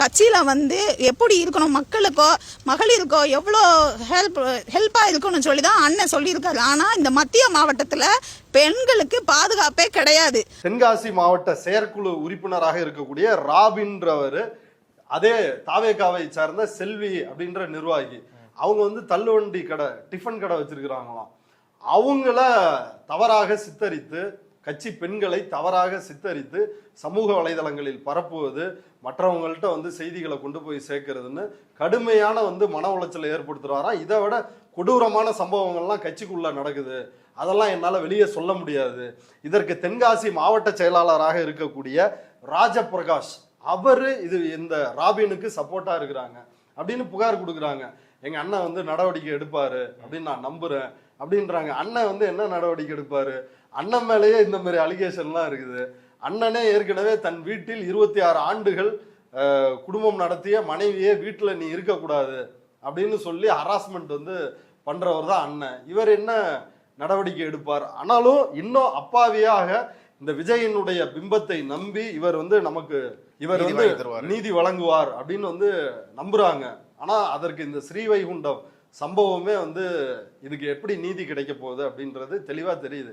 கட்சியில் வந்து எப்படி இருக்கணும், மக்களுக்கோ மகளிருக்கோ எவ்வளோ ஹெல்ப்பாக இருக்கணும்னு சொல்லி தான் அண்ணன் சொல்லியிருக்காரு. ஆனால் இந்த மத்திய மாவட்டத்தில் பெண்களுக்கு பாதுகாப்பே கிடையாது. தென்காசி மாவட்ட செயற்குழு உறுப்பினராக இருக்கக்கூடிய ராபின்றவர், அதே தாவேகாவை சார்ந்த செல்வி அப்படின்ற நிர்வாகி, அவங்க வந்து தள்ளுவண்டி கடை, டிஃபன் கடை வச்சிருக்கிறாங்களாம். அவங்கள தவறாக சித்தரித்து, கட்சி பெண்களை தவறாக சித்தரித்து சமூக வலைதளங்களில் பரப்புவது, மற்றவங்கள்ட்ட வந்து செய்திகளை கொண்டு போய் சேர்க்கறதுன்னு கடுமையான வந்து மன உளைச்சலை ஏற்படுத்துறாராம். இதை விட கொடூரமான சம்பவங்கள்லாம் கட்சிக்குள்ள நடக்குது, அதெல்லாம் என்னால் வெளியே சொல்ல முடியாது. இதற்கு தென்காசி மாவட்ட செயலாளராக இருக்கக்கூடிய ராஜபிரகாஷ் அவர் இந்த ராபினுக்கு சப்போர்ட்டா இருக்கிறாங்க அப்படின்னு புகார் கொடுக்குறாங்க. எங்க அண்ணன் வந்து நடவடிக்கை எடுப்பாரு அப்படின்னு நான் நம்புறேன் அப்படின்றாங்க. அண்ணன் வந்து என்ன நடவடிக்கை எடுப்பாரு? அண்ணன் மேலேயே இந்த மாதிரி அலிகேஷன்லாம் இருக்குது. அண்ணனே ஏற்கனவே தன் வீட்டில் 26 ஆண்டுகள் குடும்பம் நடத்திய மனைவியே வீட்டில் நீ இருக்கக்கூடாது அப்படின்னு சொல்லி ஹராஸ்மெண்ட் வந்து பண்றவர் தான் அண்ணன். இவர் என்ன நடவடிக்கை எடுப்பார்? ஆனாலும் இன்னும் அப்பாவியாக இந்த விஜயினுடைய பிம்பத்தை நம்பி இவர் வந்து நமக்கு நீதி வழங்குவார் அப்படின்னு வந்து நம்புறாங்க. ஆனா அதற்கு இந்த ஸ்ரீவைகுண்டம் சம்பவமே வந்து இதுக்கு எப்படி நீதி கிடைக்க போகுது அப்படின்றது தெளிவா தெரியுது.